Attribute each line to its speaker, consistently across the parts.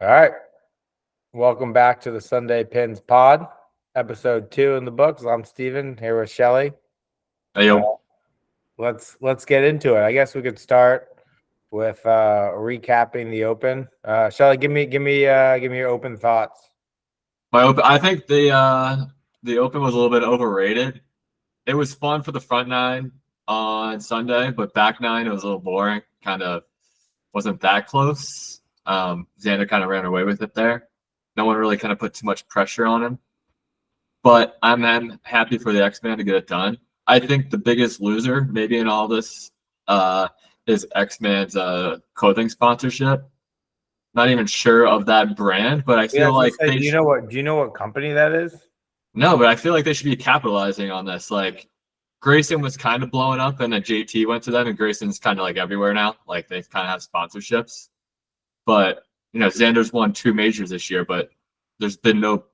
Speaker 1: All right. Welcome back to the Sunday Pins Pod, episode 2 in the books. I'm Steven here with Shelly.
Speaker 2: Hey, yo.
Speaker 1: Let's get into it. I guess we could start with recapping the Open. Shelly, give me your open thoughts.
Speaker 2: I think the Open was a little bit overrated. It was fun for the front nine on Sunday, but back nine it was a little boring. Kind of wasn't that close. Xander kind of ran away with it there. No one really kind of put too much pressure on him. But I'm then happy for the X-Man to get it done. I think the biggest loser, maybe in all this, uh, is X-Man's clothing sponsorship. Not even sure of that brand, but I
Speaker 1: Yeah, I
Speaker 2: feel
Speaker 1: was gonna
Speaker 2: like
Speaker 1: say, do you know what company that is?
Speaker 2: no, but I feel like they should be capitalizing on this. Like Grayson was kind of blowing up, and then JT went to them, and Grayson's kind of like everywhere now. Like they kind of have sponsorships. But Xander's won 2 majors this year, but there's been no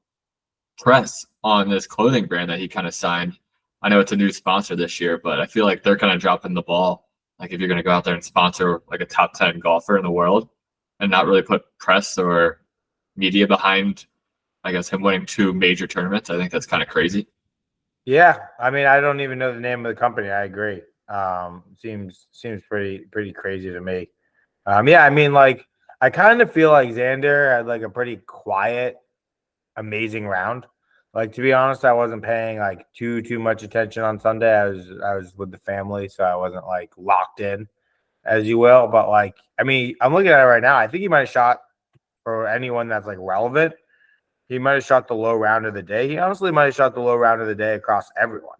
Speaker 2: press on this clothing brand that he kind of signed. I know it's a new sponsor this year, but I feel like they're kind of dropping the ball. Like if you're going to go out there and sponsor like a top 10 golfer in the world and not really put press or media behind, I guess, him winning 2 major tournaments, I think that's kind of crazy.
Speaker 1: Yeah, I mean, I don't even know the name of the company. I agree. Seems pretty crazy to me. Yeah, I mean, like I kind of feel like Xander had like a pretty quiet, amazing round. Like to be honest, I wasn't paying like too much attention on Sunday. I was with the family, so I wasn't like locked in, as you will. But like, I mean, I'm looking at it right now. I think he might have shot for anyone that's like relevant. He might have shot the low round of the day. He honestly might have shot the low round of the day across everyone.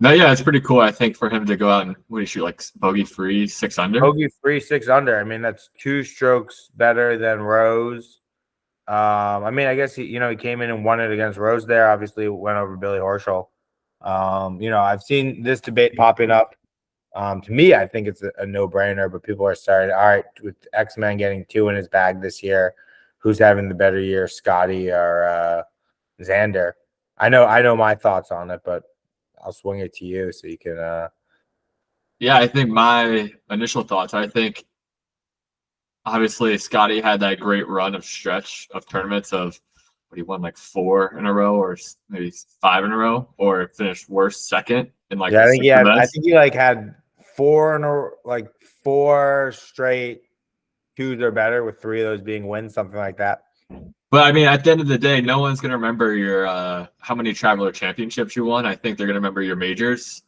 Speaker 2: No, yeah, it's pretty cool. I think for him to go out and what do you shoot like bogey free 6 under.
Speaker 1: Bogey free 6 under. I mean, that's 2 strokes better than Rose. I mean, I guess he came in and won it against Rose there. Obviously, went over Billy Horschel. I've seen this debate popping up. To me, I think it's a no-brainer, but people are starting. All right, with X-Men getting 2 in his bag this year, who's having the better year, Scotty or Xander? I know my thoughts on it, but I'll swing it to you so you can.
Speaker 2: Yeah, I think my initial thoughts, I think obviously Scotty had that great run of stretch of tournaments of what he won like 4 in a row or maybe 5 in a row or finished worst second in like
Speaker 1: Yeah,
Speaker 2: the
Speaker 1: I think
Speaker 2: six
Speaker 1: he had. I
Speaker 2: events.
Speaker 1: think he like had 4 straight twos or better, with 3 of those being wins, something like that.
Speaker 2: But I mean, at the end of the day, no one's gonna remember your how many Traveler Championships you won. I think they're gonna remember your majors.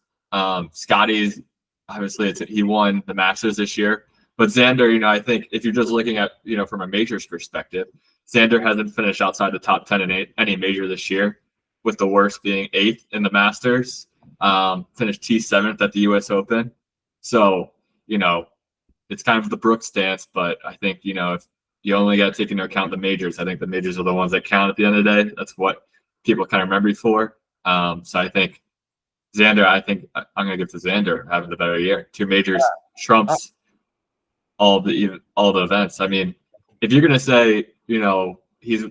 Speaker 2: Scotty's obviously he won the Masters this year, but Xander, I think if you're just looking at from a majors perspective, Xander hasn't finished outside the top 10 in any major this year, with the worst being 8th in the Masters. Finished T7th at the U.S. Open, so it's kind of the Brooks stance. But I think if you only got to take into account the majors. I think the majors are the ones that count at the end of the day. That's what people kind of remember you for. So I think Xander, I'm going to give to Xander having the better year. 2 majors
Speaker 1: Uh,
Speaker 2: trumps all the events. I mean, if you're going to say, he's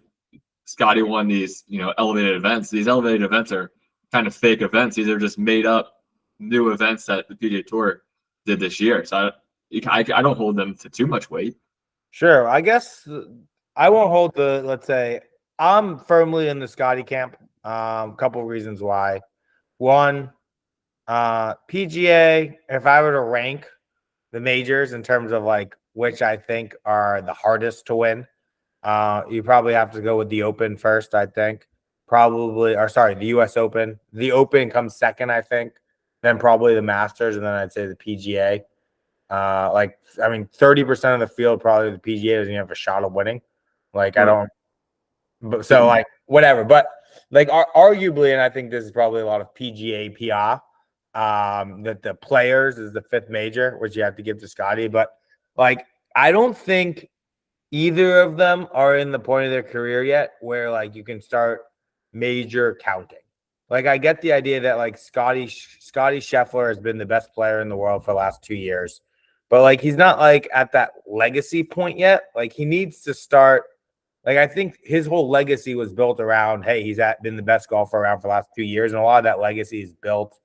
Speaker 2: Scotty won these, elevated events, these elevated events are kind of fake events. These are just made up new events that the PGA Tour did this year. So I don't hold them to too much weight.
Speaker 1: Sure. I guess I won't hold the. Let's say I'm firmly in the Scotty camp. Couple reasons why. One, PGA. If I were to rank the majors in terms of like which I think are the hardest to win, you probably have to go with the Open first. I think probably, or sorry, the U.S. Open. The Open comes second, I think. Then probably the Masters, and then I'd say the PGA. I mean, 30% of the field probably the PGA doesn't even have a shot of winning. Like I
Speaker 2: Right.
Speaker 1: don't, but so like whatever. But like arguably, and I think this is probably a lot of PGA PR. That the Players is the 5th major, which you have to give to Scotty. But like I don't think either of them are in the point of their career yet where like you can start major counting. Like I get the idea that like Scotty Scheffler has been the best player in the world for the last 2 years, but like he's not like at that legacy point yet. Like he needs to start. Like I think his whole legacy was built around, hey, been the best golfer around for the last 2 years, and a lot of that legacy is built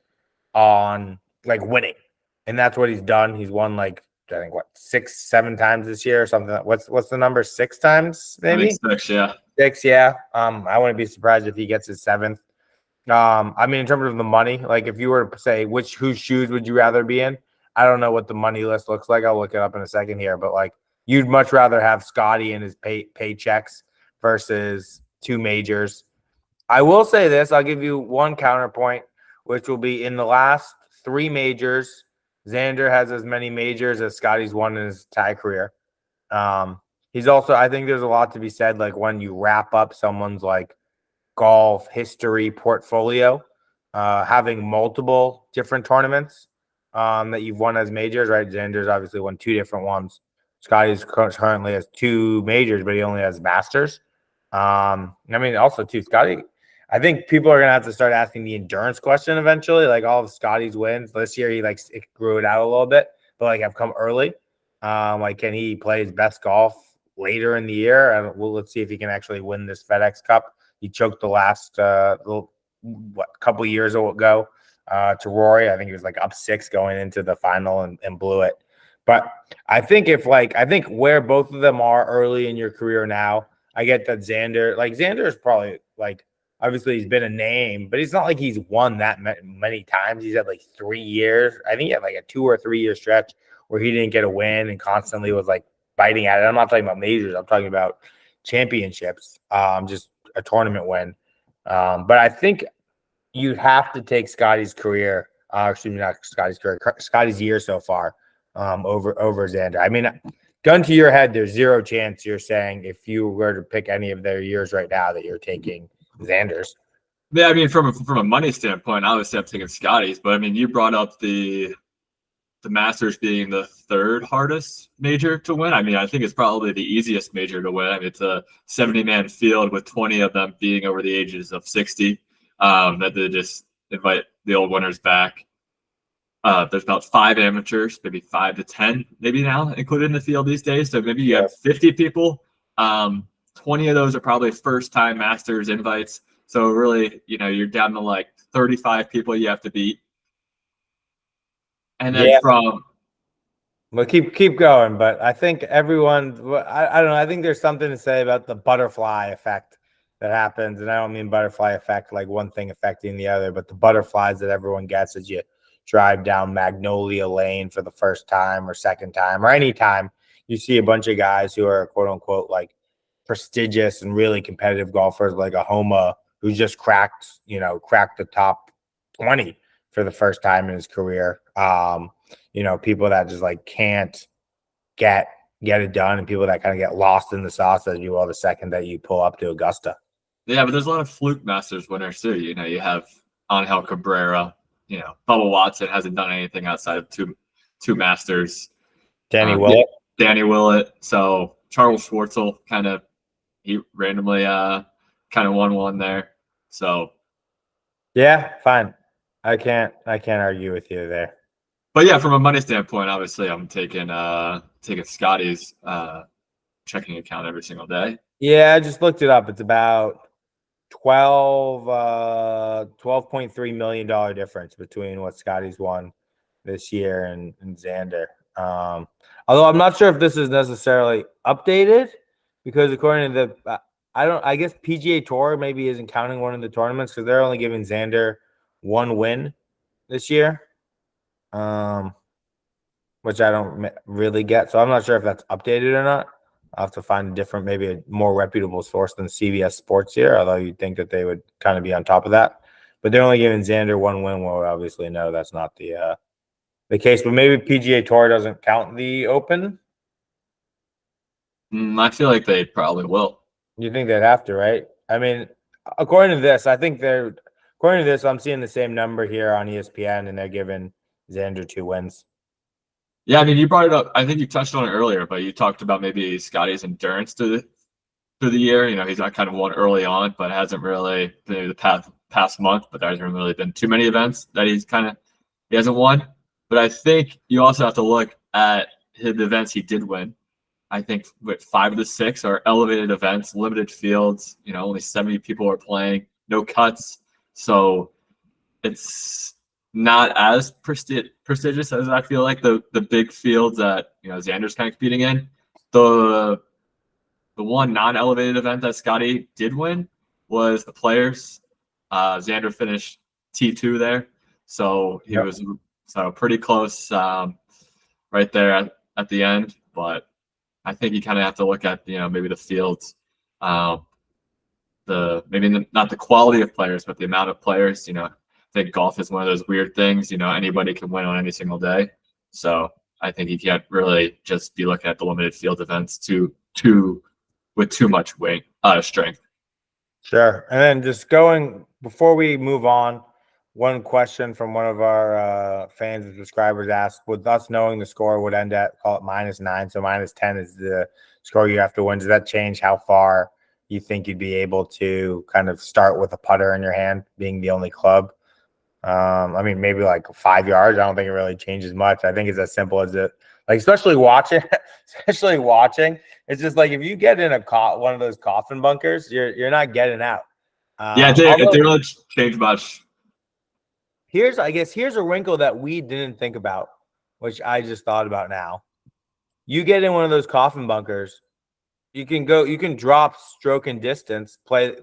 Speaker 1: on like winning, and that's what he's done. He's won like I think what 6, 7 times this year or something. What's the number? 6 times maybe.
Speaker 2: I think 6, yeah.
Speaker 1: 6, yeah. I wouldn't be surprised if he gets his 7th. I mean, in terms of the money, like if you were to say whose shoes would you rather be in? I don't know what the money list looks like. I'll look it up in a second here, but like you'd much rather have Scotty and his paychecks versus 2 majors. I will say this. I'll give you one counterpoint, which will be in the last 3 majors, Xander has as many majors as Scotty's won in his entire career. He's also, I think there's a lot to be said, like when you wrap up someone's like golf history portfolio, having multiple different tournaments that you've won as majors, right? Xander's obviously won 2 different ones. Scotty's currently has 2 majors, but he only has Masters. I mean, also too, Scotty, I think people are gonna have to start asking the endurance question eventually. Like all of Scotty's wins this year, he like it grew it out a little bit, but like have come early. Like can he play his best golf later in the year? Let's see if he can actually win this FedEx Cup. He choked the last couple years ago to Rory. I think he was like up 6 going into the final and blew it. But I think I think where both of them are early in your career now, I get that Xander is probably like obviously he's been a name, but it's not like he's won that many times. He's had like 3 years. I think he had like a 2 or 3 year stretch where he didn't get a win and constantly was like biting at it. I'm not talking about majors. I'm talking about championships. Just a tournament win. But I think you have to take Scotty's career, excuse me, not Scotty's career, Scotty's year so far over Xander. I mean, gun to your head, there's 0 chance you're saying if you were to pick any of their years right now that you're taking Xander's.
Speaker 2: Yeah, I mean, from a money standpoint, obviously I'm taking Scotty's, but I mean, you brought up the Masters being the 3rd hardest major to win. I mean, I think it's probably the easiest major to win. I mean, it's a 70-man field with 20 of them being over the ages of 60. That they just invite the old winners back. There's about 5 amateurs, maybe 5 to 10, maybe now included in the field these days. So maybe you have 50 people. 20 of those are probably first-time Masters invites. So really, you're down to like 35 people you have to beat. And then
Speaker 1: well, keep going, but I think everyone, I don't know. I think there's something to say about the butterfly effect that happens, and I don't mean butterfly effect like one thing affecting the other, but the butterflies that everyone gets as you drive down Magnolia Lane for the first time or second time or any time you see a bunch of guys who are quote unquote like prestigious and really competitive golfers, like a Homa who just cracked the top 20 for the first time in his career. People that just like can't get it done, and people that kind of get lost in the sauce as you will the second that you pull up to Augusta.
Speaker 2: Yeah, but there's a lot of fluke Masters winners too. You have Angel Cabrera. Bubba Watson hasn't done anything outside of two Masters.
Speaker 1: Danny Willett.
Speaker 2: Danny Willett. So Charles Schwartzel he randomly kind of won one there. So
Speaker 1: yeah, fine. I can't argue with you there.
Speaker 2: But yeah, from a money standpoint, obviously I'm taking Scotty's checking account every single day.
Speaker 1: Yeah, I just looked it up. It's about $12.3 million difference between what Scotty's won this year and Xander. Although I'm not sure if this is necessarily updated, because according to I guess PGA Tour maybe isn't counting one of the tournaments because they're only giving Xander 1 win this year, which I don't really get. So I'm not sure if that's updated or not. I'll have to find maybe a more reputable source than CBS Sports here, although you'd think that they would kind of be on top of that. But they're only giving Xander 1 win. Well, we obviously know that's not the case. But maybe PGA Tour doesn't count the Open.
Speaker 2: I feel like they probably will.
Speaker 1: You think they'd have to, right? I mean, according to this, I'm seeing the same number here on ESPN, and they're giving Xander 2 wins.
Speaker 2: Yeah, I mean, you brought it up. I think you touched on it earlier, but you talked about maybe Scotty's endurance through the year. He's not kind of won early on, but hasn't really been the past month. But there hasn't really been too many events that he hasn't won. But I think you also have to look at the events he did win. I think 5 of the 6 are elevated events, limited fields. Only 70 people are playing, no cuts. So it's not as prestigious as I feel like the big fields that Xander's kind of competing in. The one non-elevated event that Scotty did win was the Players. Xander finished T2 there, so he
Speaker 1: Yep.
Speaker 2: was pretty close right there at the end. But I think you kind of have to look at maybe the fields, maybe not the quality of players, but the amount of players. I think golf is one of those weird things. Anybody can win on any single day, so I think you can't really just be looking at the limited field events with too much weight, strength.
Speaker 1: Sure. And then just going before we move on, one question from one of our fans and subscribers asked, with us knowing the score would end at, call it -9, so -10 is the score you have to win. Does that change how far you think you'd be able to kind of start with a putter in your hand, being the only club? I mean, maybe like 5 yards. I don't think it really changes much. I think it's as simple as it. Like, especially watching, it's just like if you get in one of those coffin bunkers, you're not getting out.
Speaker 2: Yeah, it didn't really change much.
Speaker 1: Here's a wrinkle that we didn't think about, which I just thought about now. You get in one of those coffin bunkers, you can drop stroke and distance, play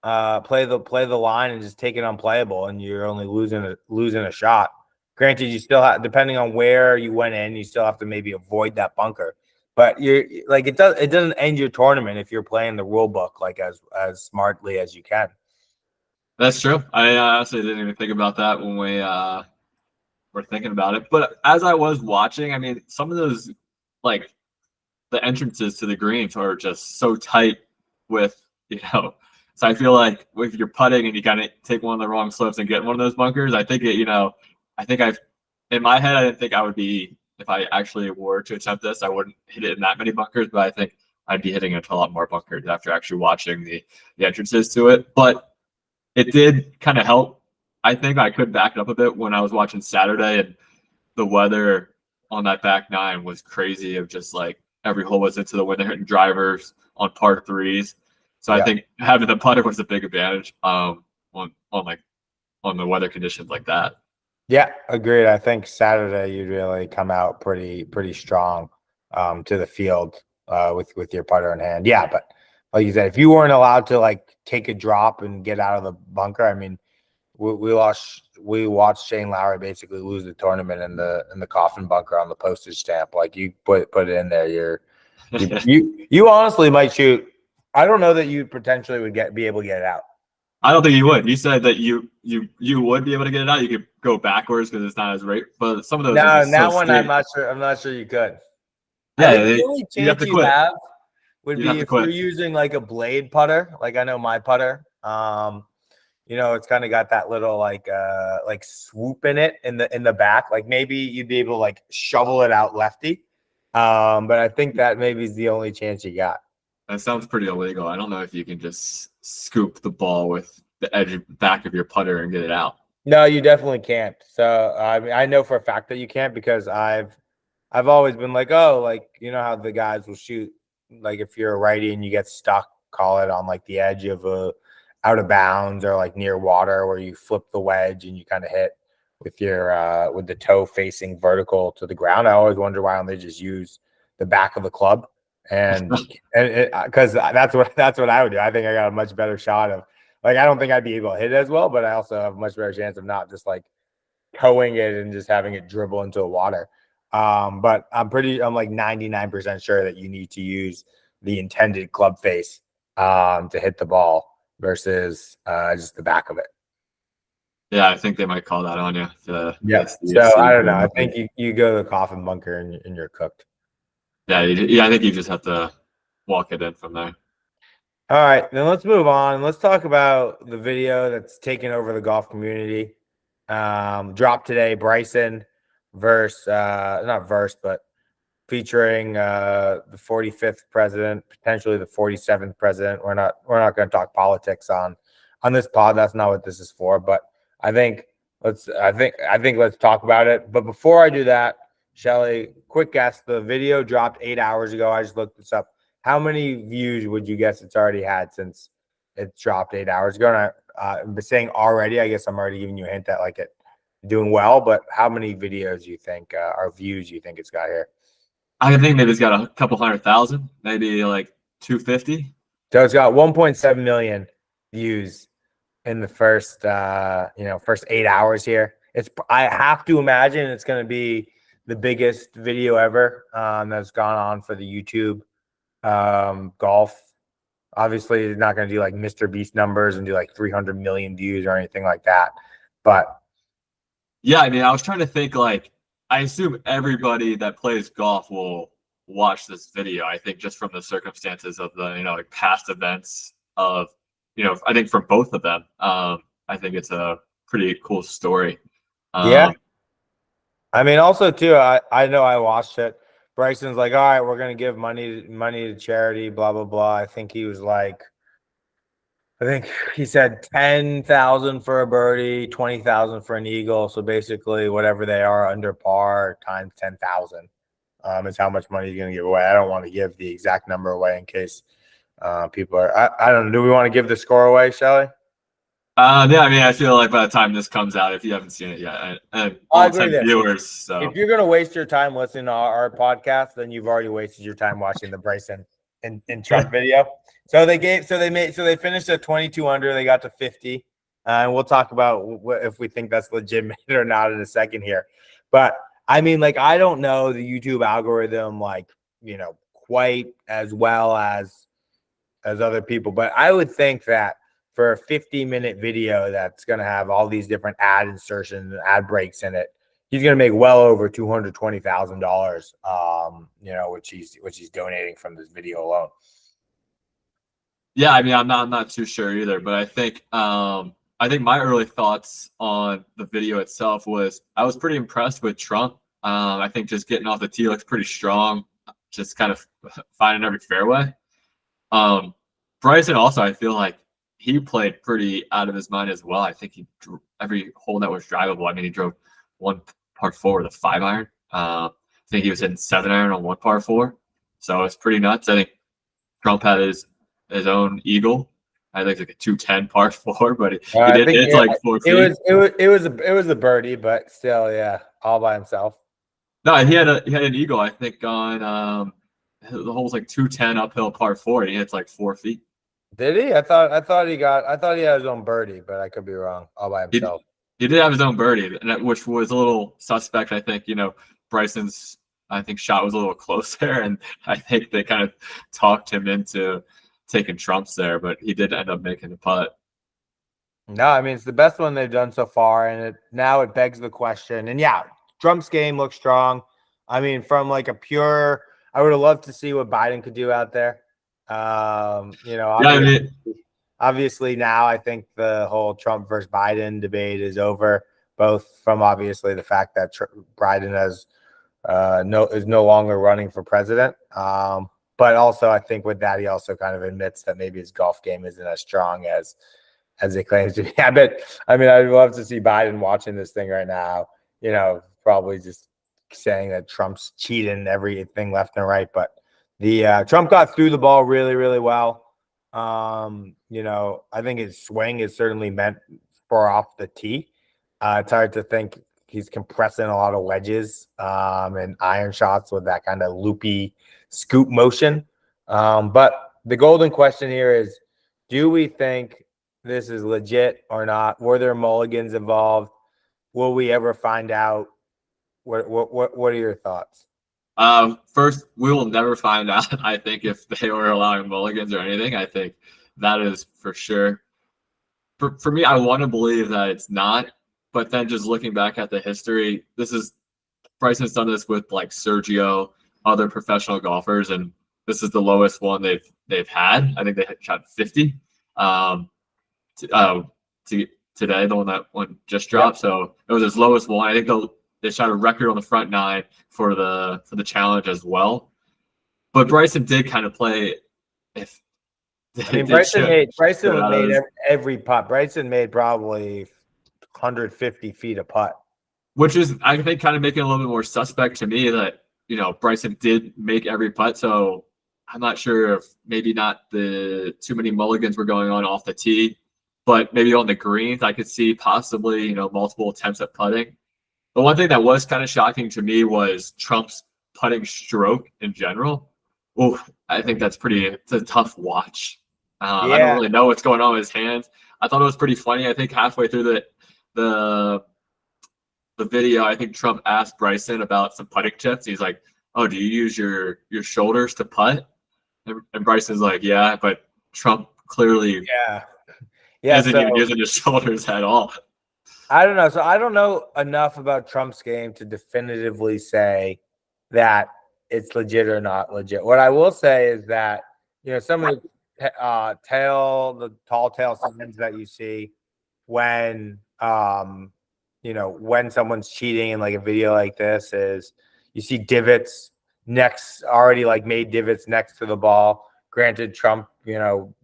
Speaker 1: the line and just take it unplayable, and you're only losing a shot. Granted, you still have, depending on where you went in, you still have to maybe avoid that bunker. But you're like, it doesn't end your tournament if you're playing the rule book like as smartly as you can.
Speaker 2: That's true. I honestly didn't even think about that when we were thinking about it. But as I was watching, I mean, some of those, like, the entrances to the greens are just so tight with, so I feel like if you're putting and you kind of take one of the wrong slopes and get one of those bunkers, I think in my head, I didn't think I would be, if I actually were to attempt this, I wouldn't hit it in that many bunkers, but I think I'd be hitting it a lot more bunkers after actually watching the entrances to it. But it did kind of help. I think I could back it up a bit when I was watching Saturday, and the weather on that back nine was crazy, of just like every hole was into the wind, they're hitting drivers on par threes. So I think having the putter was a big advantage on the weather conditions like that.
Speaker 1: Yeah, agreed. I think Saturday you'd really come out pretty strong to the field with your putter in hand. Yeah, but like you said, if you weren't allowed to like take a drop and get out of the bunker, I mean, we watched Shane Lowry basically lose the tournament in the coffin bunker on the postage stamp. Like, you put it in there, you honestly might shoot. I don't know that you potentially would be able to get it out.
Speaker 2: I don't think you would. You said that you would be able to get it out. You could go backwards because it's not as right. But some of those are just
Speaker 1: that
Speaker 2: so
Speaker 1: one
Speaker 2: straight.
Speaker 1: I'm not sure you could.
Speaker 2: Yeah,
Speaker 1: I think the only chance you have would be if you're using like a blade putter. Like, I know my putter. It's kind of got that little like swoop in it in the back. Like, maybe you'd be able to like shovel it out lefty. But I think that maybe is the only chance you got.
Speaker 2: That sounds pretty illegal. I don't know if you can just scoop the ball with the back of your putter and get it out.
Speaker 1: No, you definitely can't. So I mean, I know for a fact that you can't, because I've always been like, oh, like, you know how the guys will shoot, like, if you're a righty and you get stuck, call it on like the edge of a out of bounds or like near water, where you flip the wedge and you kind of hit with your with the toe facing vertical to the ground. I always wonder why don't they just use the back of the club, and because that's what I would do. I think I got a much better shot of, like, I don't think I'd be able to hit it as well, but I also have a much better chance of not just like towing it and just having it dribble into the water. But I'm like 99% sure that you need to use the intended club face to hit the ball versus just the back of it.
Speaker 2: Yeah, I think they might call that on you.
Speaker 1: Yeah. So I don't know. I think you go to the coffin bunker and you're cooked.
Speaker 2: Yeah, I think you just have to walk it in from there.
Speaker 1: All right, then let's move on. Let's talk about the video that's taken over the golf community. Dropped today, Bryson but featuring the 45th president, potentially the 47th president. We're not going to talk politics on this pod. That's not what this is for. But I think let's talk about it. But before I do that, Shelly, quick guess. The video dropped 8 hours ago. I just looked this up. How many views would you guess it's already had since It dropped 8 hours ago. And I'm saying already, I guess I'm already giving you a hint that like it doing well. But how many videos do you think or views you think it's got here?
Speaker 2: I think maybe it's got a couple 100,000, maybe like 250.
Speaker 1: So it's got 1.7 million views in the first first 8 hours here. I have to imagine it's going to be the biggest video ever that's gone on for the YouTube golf. Obviously, it's not going to do like Mr. Beast numbers and do like 300 million views or anything like that. But
Speaker 2: yeah, I mean, I was trying to think like I assume everybody that plays golf will watch this video. I think just from the circumstances of the like past events of I think for both of them, I think it's a pretty cool story.
Speaker 1: Yeah. I mean, also too, I know I watched it. Bryson's like, all right, we're gonna give money to charity, blah blah blah. I think he said 10,000 for a birdie, 20,000 for an eagle. So basically, whatever they are under par times 10,000 is how much money you're gonna give away. I don't want to give the exact number away in case people are. I don't know. Do we want to give the score away, Shelly?
Speaker 2: Yeah, I mean, I feel like by the time this comes out, if you haven't seen it yet, and all 10 viewers. So
Speaker 1: if you're gonna waste your time listening to our podcast, then you've already wasted your time watching the Bryson and Trump video. So they finished at 22 under. They got to 50, and we'll talk about if we think that's legitimate or not in a second here. But I mean, like, I don't know the YouTube algorithm quite as well as other people, but I would think that for a 50-minute video that's going to have all these different ad insertions and ad breaks in it, he's going to make well over $220,000, which he's donating from this video alone.
Speaker 2: Yeah, I mean, I'm not too sure either, but I think my early thoughts on the video itself was I was pretty impressed with Trump. I think just getting off the tee looks pretty strong, just kind of finding every fairway. Bryson also, I feel like he played pretty out of his mind as well. I think he drew every hole that was drivable. I mean, he drove one par 4 with a 5-iron. I think he was hitting 7-iron on one par 4. So it's pretty nuts. I think Trump had his own eagle. I think like a 210 par 4, but it's like 4 feet.
Speaker 1: It was a birdie, but still, yeah, all by himself.
Speaker 2: No, he had an eagle. I think on the hole's like 210 uphill par 4, and he hits like 4 feet.
Speaker 1: Did he? I thought he had his own birdie, but I could be wrong. All by himself.
Speaker 2: He did have his own birdie, which was a little suspect. I think Bryson's shot was a little close there, and I think they kind of talked him into taking Trump's there, but he did end up making the putt.
Speaker 1: No, I mean, it's the best one they've done so far, and now it begs the question. And yeah, Trump's game looks strong. I mean, from like a pure, I would have loved to see what Biden could do out there. Obviously now I think the whole Trump versus Biden debate is over, both from obviously the fact that Biden is no longer running for president. But also I think with that, he also kind of admits that maybe his golf game isn't as strong as it claims to be. I mean, I'd love to see Biden watching this thing right now, probably just saying that Trump's cheating everything left and right. But the Trump got through the ball really, really well. I think his swing is certainly meant for off the tee. It's hard to think he's compressing a lot of wedges and iron shots with that kind of loopy scoop motion. But the golden question here is, do we think this is legit or not? Were there mulligans involved? Will we ever find out? What are your thoughts?
Speaker 2: First, we will never find out. I think if they were allowing mulligans or anything, I think that is for sure. For me, I want to believe that it's not. But then just looking back at the history, Bryson's done this with like Sergio, other professional golfers, and this is the lowest one they've had. I think they shot 50. Today, the one just dropped. Yep. So it was his lowest one. I think they shot a record on the front 9 for the challenge as well. But Bryson did kind of play.
Speaker 1: Bryson made every putt. Bryson made probably 150 feet a putt,
Speaker 2: which is, I think, kind of making it a little bit more suspect to me that Bryson did make every putt. So I'm not sure if maybe not the too many mulligans were going on off the tee, but maybe on the greens, I could see possibly, multiple attempts at putting. The one thing that was kind of shocking to me was Trump's putting stroke in general. Ooh, I think it's a tough watch. I don't
Speaker 1: Yeah,
Speaker 2: really know what's going on with his hands. I thought it was pretty funny. I think halfway through the the video, I think Trump asked Bryson about some putting tips. He's like, "Oh, do you use your shoulders to putt?" And Bryson's like, "Yeah," but Trump clearly
Speaker 1: yeah, yeah.
Speaker 2: isn't even
Speaker 1: So
Speaker 2: using his shoulders at all.
Speaker 1: I don't know. So I don't know enough about Trump's game to definitively say that it's legit or not legit. What I will say is that some of the tall tail signs that you see when when someone's cheating in like a video like this is you see divots next already like made divots next to the ball. Granted, Trump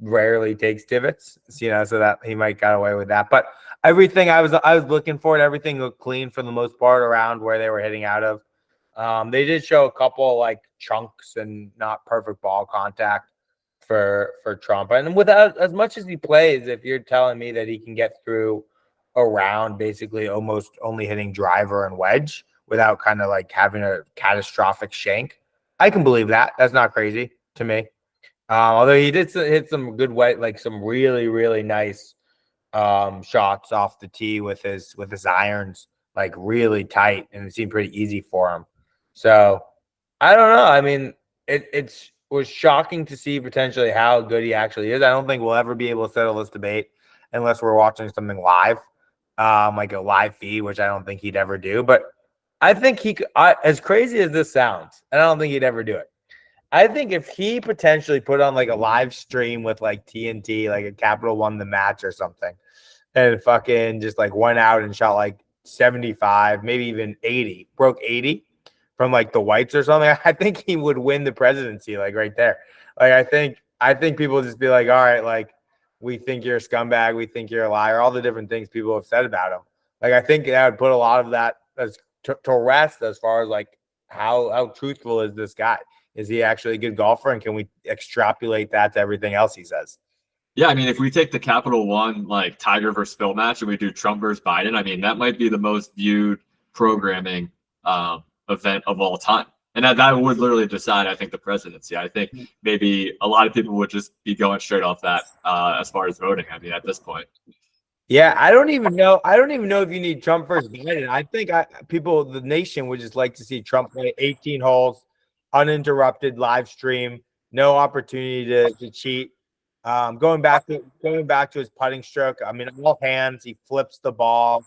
Speaker 1: rarely takes divots, so that he might got away with that, but everything I was looking for it, everything looked clean for the most part around where they were hitting out of. They did show a couple like chunks and not perfect ball contact for Trump. And without as much as he plays, if you're telling me that he can get through a round basically almost only hitting driver and wedge without kind of like having a catastrophic shank, I can believe that. That's not crazy to me. Although he did hit some good like some really, really nice shots off the tee with his irons like really tight, and it seemed pretty easy for him. So I don't know. I mean, it was shocking to see potentially how good he actually is. I don't think we'll ever be able to settle this debate unless we're watching something live, like a live feed, which I don't think he'd ever do. But I think as crazy as this sounds, and I don't think he'd ever do it. I think if he potentially put on like a live stream with like TNT, like a Capital won the match or something, and fucking just like went out and shot like 75, maybe even 80, broke 80 from like the whites or something, I think he would win the presidency, like right there. Like I think people just be like, all right, like we think you're a scumbag, we think you're a liar, all the different things people have said about him. Like I think that would put a lot of that as to rest as far as like how truthful is this guy? Is he actually a good golfer? And can we extrapolate that to everything else he says?
Speaker 2: Yeah, I mean, if we take the Capital One like Tiger versus Phil match and we do Trump versus Biden, I mean, that might be the most viewed programming event of all time. And that would literally decide, I think, the presidency. I think maybe a lot of people would just be going straight off that as far as voting. I mean, at this point.
Speaker 1: Yeah, I don't even know. I don't even know if you need Trump versus Biden. I think the nation would just like to see Trump play 18 holes, uninterrupted live stream, no opportunity to cheat. Going back to his putting stroke. I mean, all hands. He flips the ball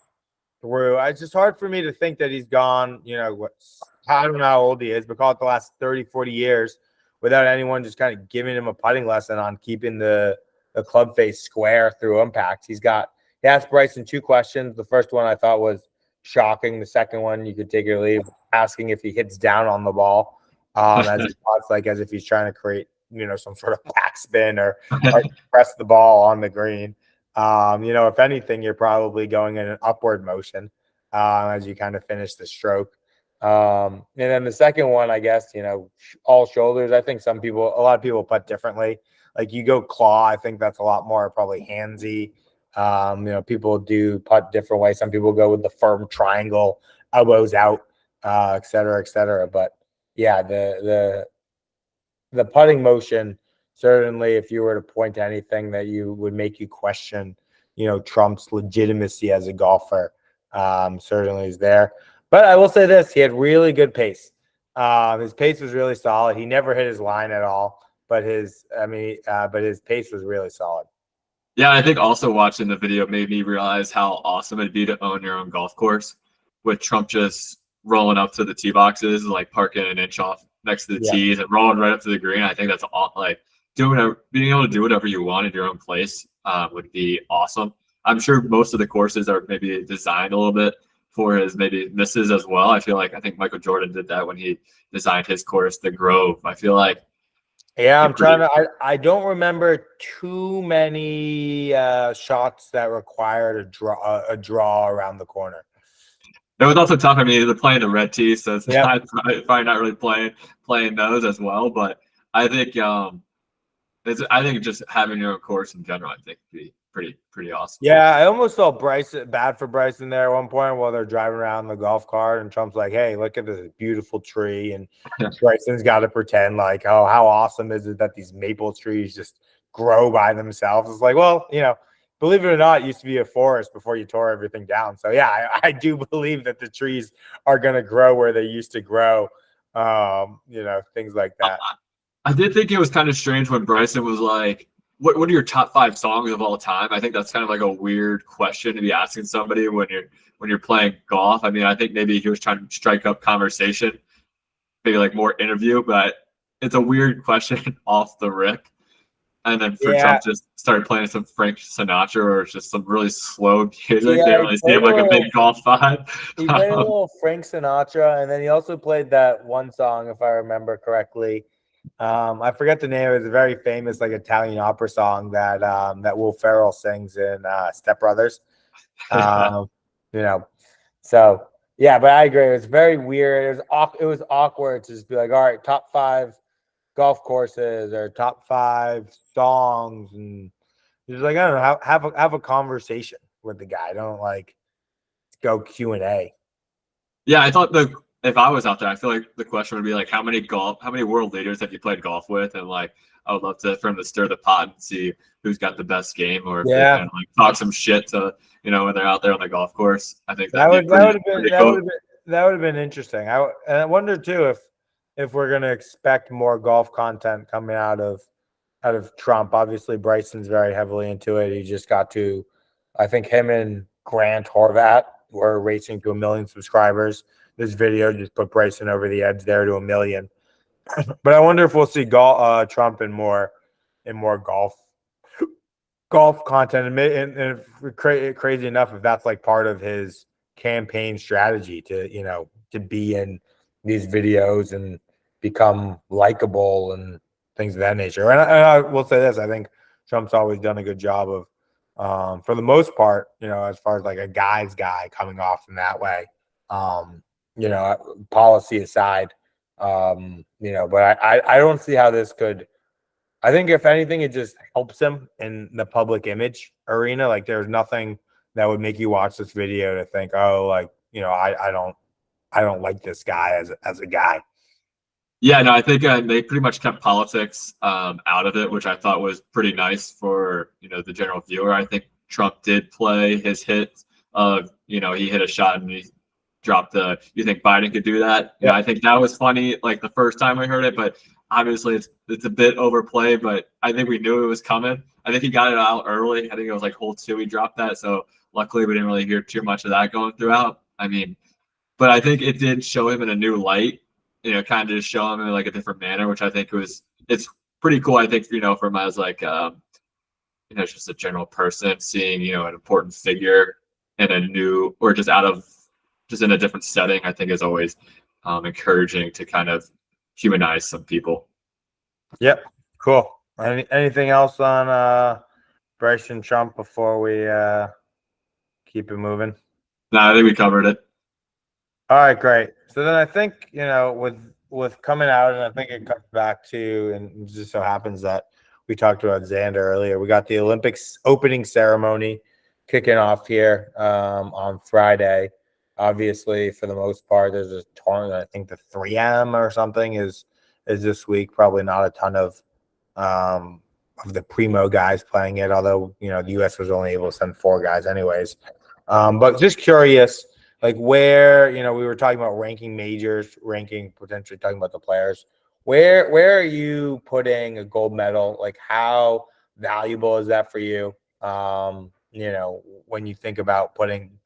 Speaker 1: through. It's just hard for me to think that he's gone. I don't know how old he is, but call it the last 30, 40 years without anyone just kind of giving him a putting lesson on keeping the club face square through impact. He asked Bryson two questions. The first one I thought was shocking. The second one you could take or leave, asking if he hits down on the ball, as if he's trying to create some sort of backspin or press the ball on the green. If anything, you're probably going in an upward motion as you kind of finish the stroke. And then the second one, I guess, all shoulders. I think a lot of people putt differently. Like you go claw, I think that's a lot more probably handsy. People do putt different ways. Some people go with the firm triangle, elbows out, et cetera, et cetera. But yeah, the putting motion, certainly, if you were to point to anything that would make you question, Trump's legitimacy as a golfer, certainly is there. But I will say this: he had really good pace. His pace was really solid. He never hit his line at all, but his pace was really solid.
Speaker 2: Yeah, I think also watching the video made me realize how awesome it'd be to own your own golf course with Trump just rolling up to the tee boxes, like parking an inch off next to the
Speaker 1: Yeah.
Speaker 2: tees and rolling right up to the green. I think that's all like being able to do whatever you want in your own place would be awesome. I'm sure most of the courses are maybe designed a little bit for his maybe misses as well. I think Michael Jordan did that when he designed his course, the Grove. I feel like
Speaker 1: Yeah, I'm trying to. I don't remember too many shots that required a draw around the corner.
Speaker 2: it was also tough. I mean, they're playing the red tee, so it's
Speaker 1: Yeah.
Speaker 2: probably not really playing those as well. But I think I think just having your own course in general, I think would be pretty awesome.
Speaker 1: Yeah, I almost felt Bryson bad for Bryson there at one point while they're driving around the golf cart, and Trump's like, "Hey, look at this beautiful tree," and Bryson's got to pretend like, "Oh, how awesome is it that these maple trees just grow by themselves?" It's like, well, believe it or not, it used to be a forest before you tore everything down. So yeah, I do believe that the trees are going to grow where they used to grow. Things like that.
Speaker 2: I did think it was kind of strange when Bryson was like, what are your top 5 songs of all time? I think that's kind of like a weird question to be asking somebody when you're playing golf. I mean, I think maybe he was trying to strike up conversation, maybe like more interview, but it's a weird question off the rip. And then for
Speaker 1: Yeah.
Speaker 2: Trump just started playing some Frank Sinatra or just some really slow music.
Speaker 1: Yeah,
Speaker 2: Didn't really seem like a big golf vibe.
Speaker 1: He played a little Frank Sinatra, and then he also played that one song, if I remember correctly. I forget the name. It's a very famous like Italian opera song that Will Ferrell sings in Step Brothers. Um, you know, so yeah, but I agree. It was very weird. It was awkward to just be like, all right, top 5 golf courses or top 5 songs, and just like I don't know, have a conversation with the guy. Don't like go Q&A.
Speaker 2: Yeah, I thought if I was out there, I feel like the question would be like, how many world leaders have you played golf with? And like, I would love for him to stir the pot and see who's got the best game, or if they can like talk some shit to when they're out there on the golf course. I think that would
Speaker 1: have been interesting. I wonder too if we're gonna expect more golf content coming out of Trump. Obviously, Bryson's very heavily into it. He just got to, I think, him and Grant Horvat were racing to 1 million subscribers. This video just put Bryson over the edge there to 1 million. But I wonder if we'll see Trump in more golf content, and crazy enough, if that's like part of his campaign strategy to be in these videos and become likable and things of that nature. And I will say this: I think Trump's always done a good job of, for the most part, as far as like a guy's guy coming off in that way. Policy aside, but I don't see how this could. I think if anything, it just helps him in the public image arena. Like, there's nothing that would make you watch this video to think, oh, like, I don't like this guy as a guy.
Speaker 2: Yeah, no, I think they pretty much kept politics out of it, which I thought was pretty nice for the general viewer. I think Trump did play his hit of he hit a shot and he dropped the. You think Biden could do that? Yeah, I think that was funny. Like the first time I heard it, but obviously it's a bit overplayed. But I think we knew it was coming. I think he got it out early. I think it was like hole 2 he dropped that. So luckily we didn't really hear too much of that going throughout. I mean, but I think it did show him in a new light. Kind of just show him in like a different manner, which I think it's pretty cool. I think from as like just a general person seeing an important figure in a new or just in a different setting, I think is always encouraging to kind of humanize some people.
Speaker 1: Yep, cool. Anything else on Bryson Trump before we keep it moving?
Speaker 2: No, I think we covered it.
Speaker 1: All right, great. So then I think, with coming out, and I think it comes back to, and it just so happens that we talked about Xander earlier. We got the Olympics opening ceremony kicking off here on Friday. Obviously, for the most part, there's a tournament. I think the 3M or something is this week. Probably not a ton of the primo guys playing it, although the U.S. was only able to send 4 guys anyways. But just curious, like where we were talking about ranking majors, potentially talking about the players. Where are you putting a gold medal? Like, how valuable is that for you? When you think about putting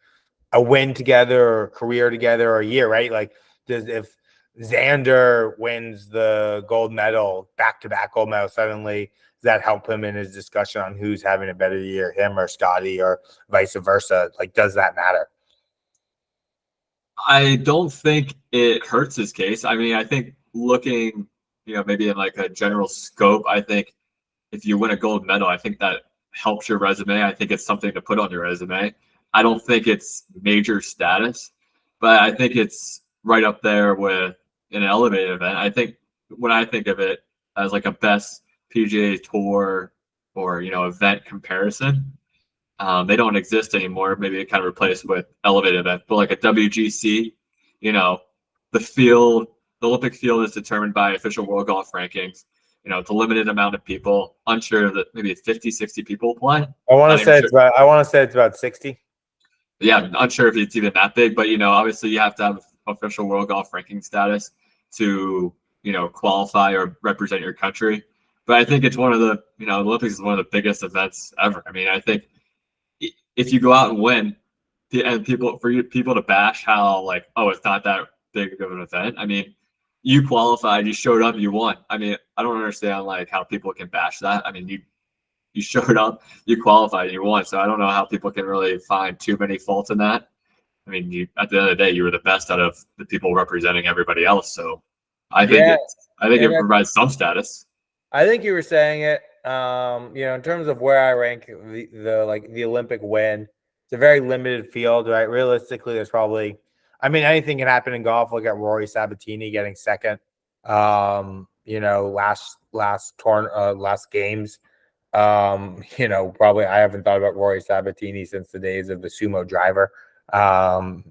Speaker 1: a win together or a career together or a year, right? Like, if Xander wins the gold medal, back-to-back gold medal, suddenly does that help him in his discussion on who's having a better year, him or Scotty, or vice versa? Like, does that matter?
Speaker 2: I don't think it hurts his case. I mean, I think looking, maybe in like a general scope, I think if you win a gold medal, I think that helps your resume. I think it's something to put on your resume. I don't think it's major status, but I think it's right up there with an elevated event. I think when I think of it, as like a best PGA Tour or event comparison. They don't exist anymore. Maybe it kind of replaced with elevated event, but like a WGC, you know, the field, the Olympic field is determined by official world golf rankings. It's a limited amount of people. Unsure that maybe 50, 60 people play.
Speaker 1: I want
Speaker 2: Not
Speaker 1: to
Speaker 2: even
Speaker 1: say
Speaker 2: sure.
Speaker 1: it's about 60.
Speaker 2: Yeah, I'm unsure if it's even that big, but obviously you have to have official world golf ranking status to qualify or represent your country. But I think it's one of the the Olympics is one of the biggest events ever. I mean, I think if you go out and win, and people to bash how like, oh, it's not that big of an event. I mean, you qualified, you showed up, you won. I mean, I don't understand like how people can bash that. I mean, you showed up, you qualified, you won. So I don't know how people can really find too many faults in that. I mean, at the end of the day, you were the best out of the people representing everybody else. So I think
Speaker 1: Yeah,
Speaker 2: it provides some status.
Speaker 1: I think you were saying it. In terms of where I rank the Olympic win, it's a very limited field, right? Realistically, there's probably, I mean, anything can happen in golf. Look at Rory Sabatini getting second. Last games. Probably I haven't thought about Rory Sabatini since the days of the sumo driver. So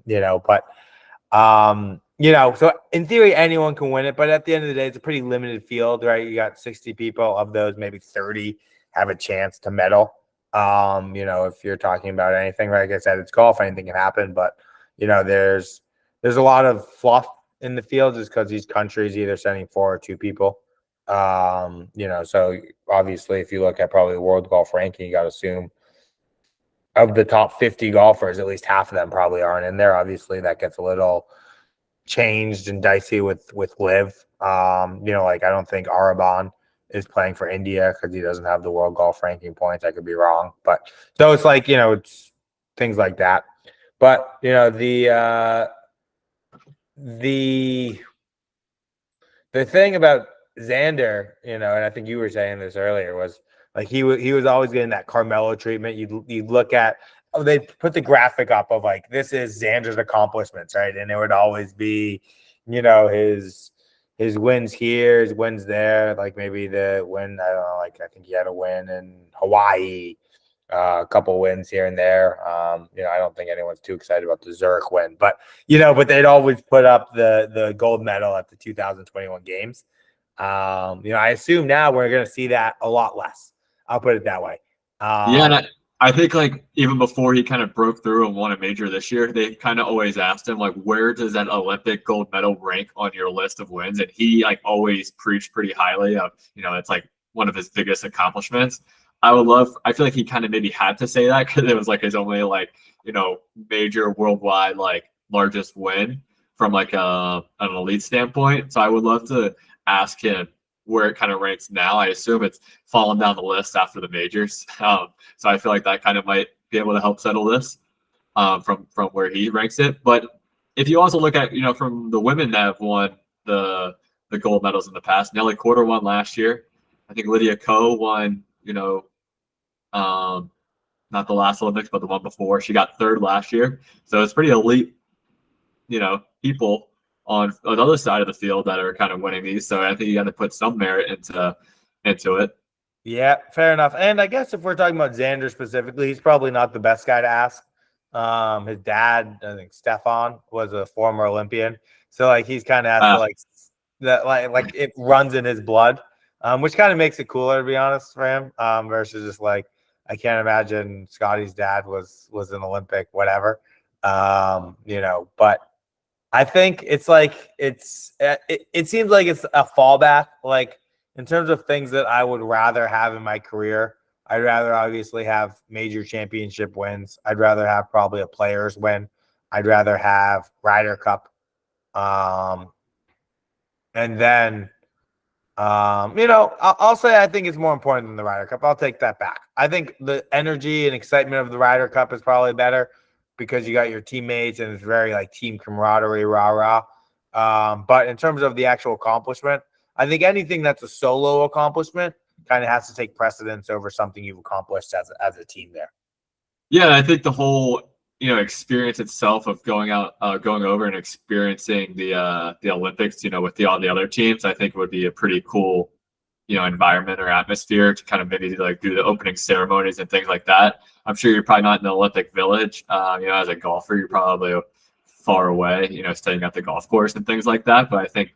Speaker 1: in theory, anyone can win it, but at the end of the day, it's a pretty limited field, right? You got 60 people. Of those, maybe 30 have a chance to medal. If you're talking about anything, like I said, it's golf, anything can happen, but there's a lot of fluff in the field just because these countries either sending 4 or 2 people. So obviously if you look at probably the world golf ranking, you got to assume of the top 50 golfers, at least half of them probably aren't in there. Obviously that gets a little changed and dicey with live. Like I don't think Arabon is playing for India because he doesn't have the world golf ranking points. I could be wrong, but so it's like it's things like that. But the thing about Xander, and I think you were saying this earlier, was like he was always getting that Carmelo treatment. You'd look at, they put the graphic up of like, this is Xander's accomplishments, right? And it would always be, his wins here, his wins there, like maybe the win, I don't know, like I think he had a win in Hawaii, a couple wins here and there. I don't think anyone's too excited about the Zurich win, but they'd always put up the gold medal at the 2021 games. I assume now we're going to see that a lot less. I'll put it that way.
Speaker 2: Yeah, and I think like even before he kind of broke through and won a major this year, they kind of always asked him like, where does that Olympic gold medal rank on your list of wins? And he like always preached pretty highly of, it's like one of his biggest accomplishments. I feel like he kind of maybe had to say that because it was like his only like, major worldwide like largest win from like an elite standpoint. So I would love to ask him where it kind of ranks now. I assume it's fallen down the list after the majors. So I feel like that kind of might be able to help settle this from where he ranks it. But if you also look at, from the women that have won the gold medals in the past, Nelly Korda won last year. I think Lydia Ko won, not the last Olympics, but the one before. She got third last year. So it's pretty elite, people on the other side of the field that are kind of winning these. So I think you got to put some merit into it.
Speaker 1: Yeah, fair enough. And I guess if we're talking about Xander specifically, he's probably not the best guy to ask. His dad, I think Stefan, was a former Olympian. So like he's kind of has to like that like it runs in his blood. Which kind of makes it cooler, to be honest, for him. Versus just like I can't imagine Scotty's dad was an Olympic, whatever. But I think it's like it seems like it's a fallback. Like in terms of things that I would rather have in my career, I'd rather obviously have major championship wins. I'd rather have probably a players win. I'd rather have Ryder Cup. And then I'll say I think it's more important than the Ryder Cup. I'll take that back. I think the energy and excitement of the Ryder Cup is probably better because you got your teammates and it's very like team camaraderie, rah. But in terms of the actual accomplishment, I think anything that's a solo accomplishment kind of has to take precedence over something you've accomplished as a team there.
Speaker 2: Yeah, I think the whole experience itself of going over and experiencing the Olympics, with all the other teams, I think would be a pretty cool environment or atmosphere to kind of maybe like do the opening ceremonies and things like that. I'm sure you're probably not in the Olympic Village. As a golfer, you're probably far away, staying at the golf course and things like that. But I think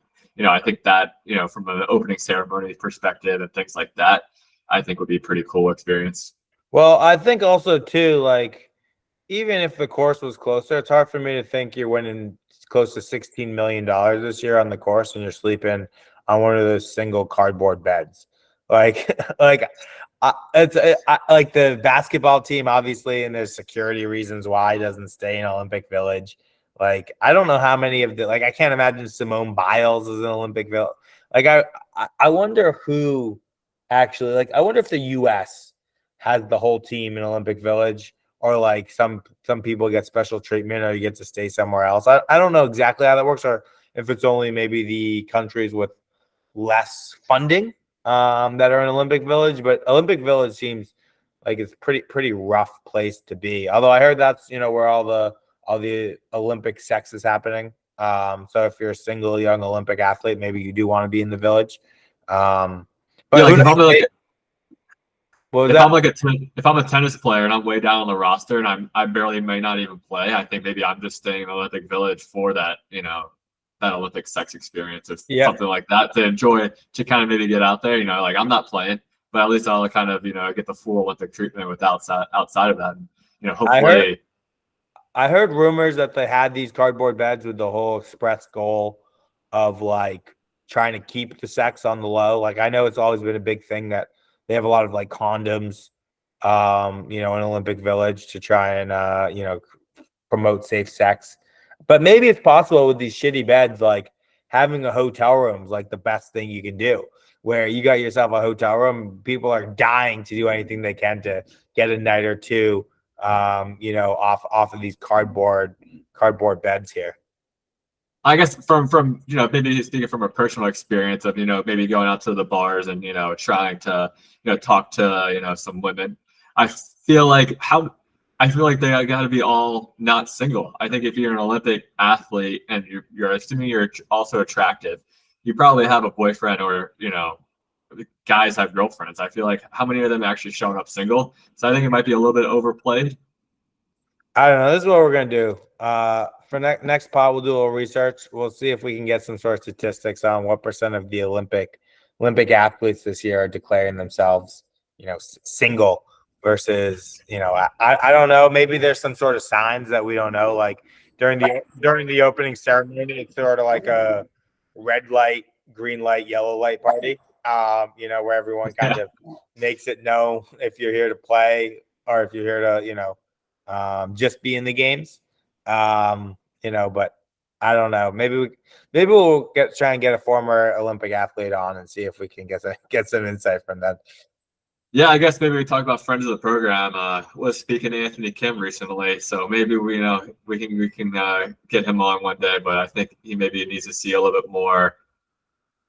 Speaker 2: that, from an opening ceremony perspective and things like that, I think would be a pretty cool experience.
Speaker 1: Well, I think also too, like, even if the course was closer, it's hard for me to think you're winning close to $16 million this year on the course and you're sleeping on one of those single cardboard beds. Like, like the basketball team, obviously, and there's security reasons why it doesn't stay in Olympic Village. Like, I don't know how many of I can't imagine Simone Biles is in Olympic Village. Like, I wonder who actually, like, I wonder if the U.S. has the whole team in Olympic Village, or like some people get special treatment or you get to stay somewhere else. I don't know exactly how that works, or if it's only maybe the countries with less funding that are in Olympic Village. But Olympic Village seems like it's pretty rough place to be. Although I heard that's where all the Olympic sex is happening. So if you're a single young Olympic athlete, maybe you do want to be in the Village. But
Speaker 2: yeah, like if I'm a tennis player and I'm way down on the roster and I barely may not even play, I think maybe I'm just staying in Olympic Village for that, that Olympic sex experience or something like that, to enjoy, to kind of maybe get out there, like I'm not playing, but at least I'll kind of, get the full Olympic treatment outside of that. Hopefully.
Speaker 1: I heard rumors that they had these cardboard beds with the whole express goal of like trying to keep the sex on the low. Like, I know it's always been a big thing that they have a lot of like condoms, in Olympic Village to try and, promote safe sex. But maybe it's possible with these shitty beds, like having a hotel room is like the best thing you can do, where you got yourself a hotel room. People are dying to do anything they can to get a night or two, off of these cardboard beds here.
Speaker 2: I guess from maybe speaking from a personal experience of maybe going out to the bars and trying to talk to some women, I feel like they got to be all not single. I think if you're an Olympic athlete and you're assuming you're also attractive, you probably have a boyfriend, or guys have girlfriends. I feel like how many of them actually showing up single? So I think it might be a little bit overplayed.
Speaker 1: I don't know. This is what we're gonna do. For next pod, we'll do a little research. We'll see if we can get some sort of statistics on what percent of the Olympic athletes this year are declaring themselves, single versus, I don't know. Maybe there's some sort of signs that we don't know. Like during the opening ceremony, it's sort of like a red light, green light, yellow light party. Where everyone kind of makes it know if you're here to play or if you're here to, just be in the games. But I don't know. Maybe we'll try and get a former Olympic athlete on and see if we can get some insight from them.
Speaker 2: Yeah, I guess maybe we talk about friends of the program. Was speaking to Anthony Kim recently, so maybe we can get him on one day. But I think he maybe needs to see a little bit more,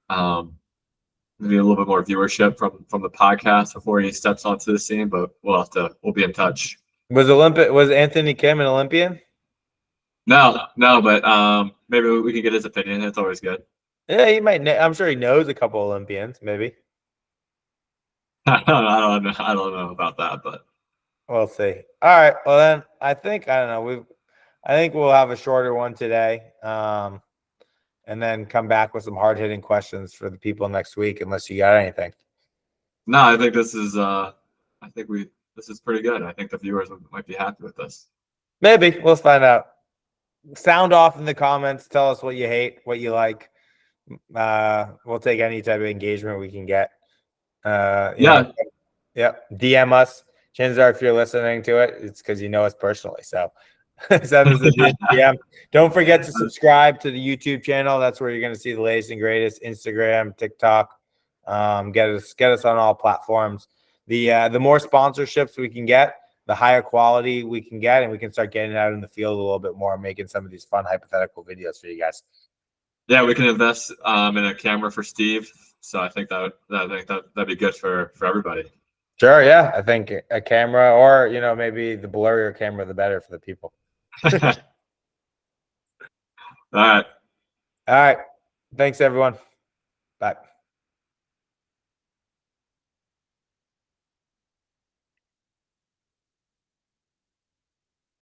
Speaker 2: maybe a little bit more viewership from the podcast before he steps onto the scene. But we'll be in touch.
Speaker 1: Was Anthony Kim an Olympian?
Speaker 2: No, but maybe we can get his opinion. It's always good.
Speaker 1: Yeah, he might. I'm sure he knows a couple Olympians, maybe.
Speaker 2: I don't know about that, but
Speaker 1: we'll see. All right. Well, then I don't know. I think we'll have a shorter one today, and then come back with some hard hitting questions for the people next week, unless you got anything.
Speaker 2: No, I think this is. This is pretty good. I think the viewers might be happy with this.
Speaker 1: Maybe we'll find out. Sound off in the comments. Tell us what you hate, what you like. We'll take any type of engagement we can get. Yeah. DM us. Chances are, if you're listening to it, it's because you know us personally. So send us a DM. Don't forget to subscribe to the YouTube channel. That's where you're going to see the latest and greatest. Instagram, TikTok. Get us on all platforms. The more sponsorships we can get, the higher quality we can get, and we can start getting out in the field a little bit more, making some of these fun hypothetical videos for you guys.
Speaker 2: Yeah, we can invest in a camera for Steve. So I think that'd be good for everybody.
Speaker 1: Sure, yeah. I think a camera, or maybe the blurrier camera, the better for the people.
Speaker 2: All right.
Speaker 1: All right. Thanks, everyone. Bye.